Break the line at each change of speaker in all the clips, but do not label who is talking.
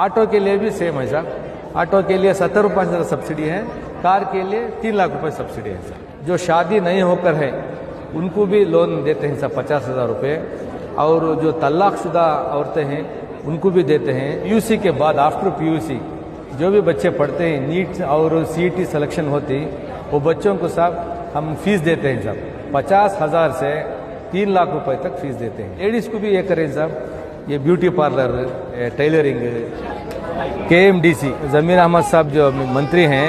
Auto के लिए भी सेम है साहब। ऑटो के लिए 70 रुपये सब्सिडी है, कार के लिए 3 लाख रुपए सब्सिडी है साहब। जो शादी नहीं होकर है उनको भी लोन देते हैं साहब 50,000 रुपये, और जो तलाकशुदा औरतें हैं उनको भी देते हैं। पीयूसी के बाद आफ्टर पीयूसी जो भी बच्चे पढ़ते हैं, नीट और सीईटी सिलेक्शन होती, वो बच्चों को साहब हम फीस देते हैं साहब 50,000 से 3 लाख रुपए तक फीस देते हैं। लेडीज़ को भी ये करें साहब, ये ब्यूटी पार्लर, टेलरिंग, केएमडीसी जमीर अहमद साहब जो मंत्री हैं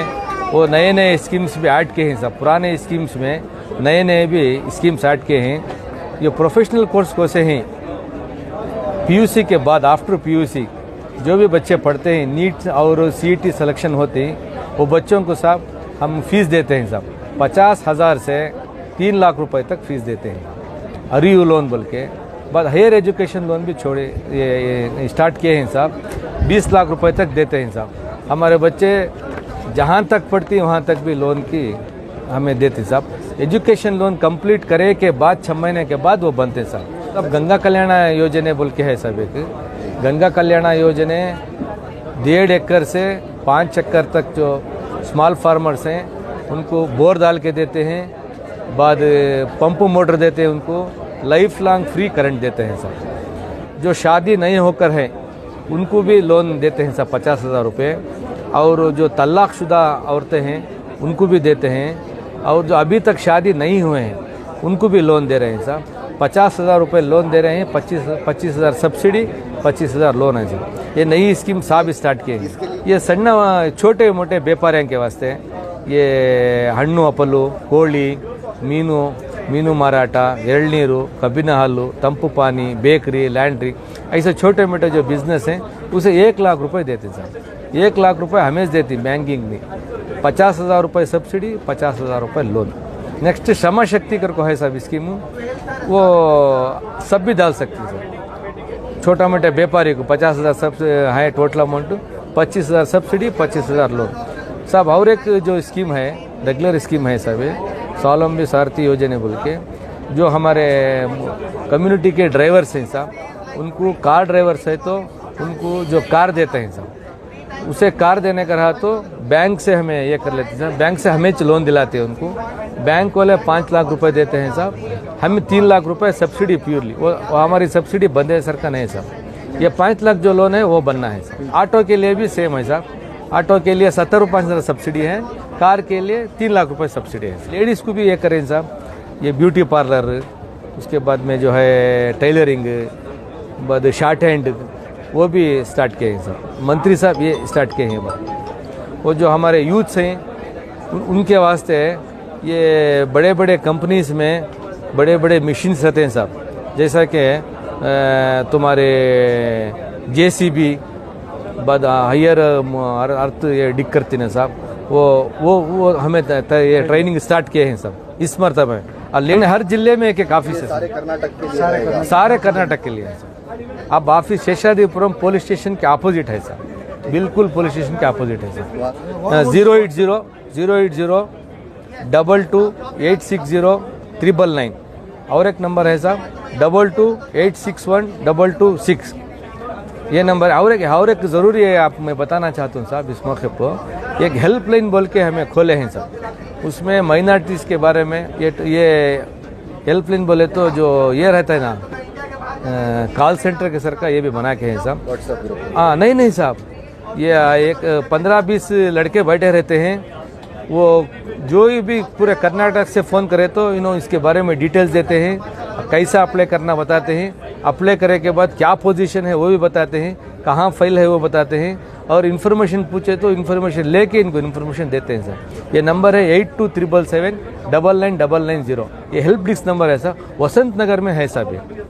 वो नए नए स्कीम्स भी ऐड किए हैं साहब। पुराने स्कीम्स में नए नए भी स्कीम्स ऐड किए हैं। ये प्रोफेशनल कोर्स कैसे हैं, पीयूसी के बाद आफ्टर पीयूसी जो भी बच्चे पढ़ते हैं, नीट और सीईटी सिलेक्शन होती, वो बच्चों को साहब हम फीस देते हैं साहब 50,000 से 3 लाख रुपए तक फीस देते हैं। अरियू लोन बोल के बाद हायर एजुकेशन लोन भी छोड़े ये स्टार्ट किए हैं साहब, 20 लाख रुपए तक देते हैं साहब। हमारे बच्चे जहाँ तक पढ़ती हैं वहाँ तक भी लोन की हमें देते साहब। एजुकेशन लोन कंप्लीट करे के बाद 6 महीने के बाद वो बनते साहब। अब गंगा कल्याण योजना बोल के है सब, एक गंगा कल्याण योजना 1.5 एकड़ से 5 एकड़ तक जो स्मॉल फार्मर्स हैं उनको बोर डाल के देते हैं, बाद पंप मोटर देते हैं, उनको लाइफ लॉन्ग फ्री करंट देते हैं साहब। जो शादी नहीं होकर है उनको भी लोन देते हैं साहब 50,000 रुपये, और जो तलाकशुदा औरतें हैं उनको भी देते हैं, और जो अभी तक शादी नहीं हुए हैं उनको भी लोन दे रहे हैं साहब। 50,000 रुपये लोन दे रहे हैं, 25,000 सब्सिडी, 25,000 लोन है जी। ये नई स्कीम साहब स्टार्ट किए हैं। ये सन्ना छोटे मोटे व्यापारियों के वास्ते हैं। ये हಣ್ಣು हपलू, कोಳಿ, मीनू माराटा, एळनीरू, कब्बिನ हालू, तंपु पानी, बेकरी, लैंड्री, ऐसे छोटे मोटे जो बिजनेस हैं उसे 1 लाख रुपए देते साहब। 1 लाख रुपए हमें देती बैंकिंग में, 50,000 रुपये सब्सिडी, 50,000 रुपये लोन। नेक्स्ट श्रम शक्ति करको है साहब स्कीम, वो सब भी डाल सकती है सर। छोटा मोटे व्यापारी को 50,000 सब है टोटल अमाउंट, 25,000 सब्सिडी, 25,000 लोन साहब। और एक जो स्कीम है रेगुलर स्कीम है साहब, स्वावलंबी सारथी योजना बोल के, जो हमारे कम्युनिटी के ड्राइवर्स हैं साहब, उनको कार ड्राइवर्स है तो उनको जो कार देते हैं साहब, उसे कार देने का रहा तो बैंक से हमें ये कर लेते हैं साहब। बैंक से हमें लोन दिलाते हैं उनको, बैंक वाले 5 लाख रुपए देते हैं साहब, हमें 3 लाख रुपए सब्सिडी प्योरली, वो हमारी सब्सिडी बंद है सर का नहीं साहब। ये 5 लाख जो लोन है वो बनना है साहब। ऑटो के लिए भी सेम है साहब। ऑटो के लिए 70 रुपये सब्सिडी है, कार के लिए 3 लाख रुपए सब्सिडी है। लेडीज़ को भी ये करें साहब, ये ब्यूटी पार्लर, उसके बाद में जो है टेलरिंग, बाद शॉर्ट हैंड, वो भी स्टार्ट किए हैं साहब। मंत्री साहब ये स्टार्ट किए हैं बात। वो जो हमारे यूथ्स हैं उनके वास्ते ये बड़े बड़े कंपनीज़ में बड़े बड़े मशीन्स रहते हैं साहब, जैसा कि तुम्हारे JCB, बाद हायर अर्थ ये डिग करती हैं साहब, वो हमें ये ट्रेनिंग स्टार्ट किए हैं सब इस मरतबा में। और लेकिन हर जिले में एक ऑफिस है सारे कर्नाटक के लिए है सर। अब ऑफिस शेषाद्रिपुरम पुलिस स्टेशन के अपोजिट है सर, बिल्कुल पुलिस स्टेशन के अपोजिट है सर। 080 22 860 999 और एक नंबर है साहब 22 861 226, ये नंबर। और एक ज़रूरी है आप मैं बताना चाहता हूँ साहब इस मौके पर, एक हेल्पलाइन बोल के हमें खोले हैं साहब। उसमें माइनॉरिटीज़ के बारे में ये हेल्पलाइन बोले तो जो ये रहता है ना कॉल सेंटर के सर का, ये भी बना के हैं साहब। हाँ नहीं साहब, ये एक 15-20 लड़के बैठे रहते हैं, वो जो भी पूरे कर्नाटक से फ़ोन करे तो इसके बारे में डिटेल्स देते हैं, कैसा अप्लाई करना बताते हैं, अप्लाई करे के बाद क्या पोजीशन है वो भी बताते हैं, कहाँ फाइल है वो बताते हैं, और इन्फॉर्मेशन पूछे तो इन्फॉर्मेशन लेके इनको इन्फॉर्मेशन देते हैं सर। ये नंबर है 8277 999990, ये हेल्प डेस्क नंबर है सर, वसंत नगर में है साहब।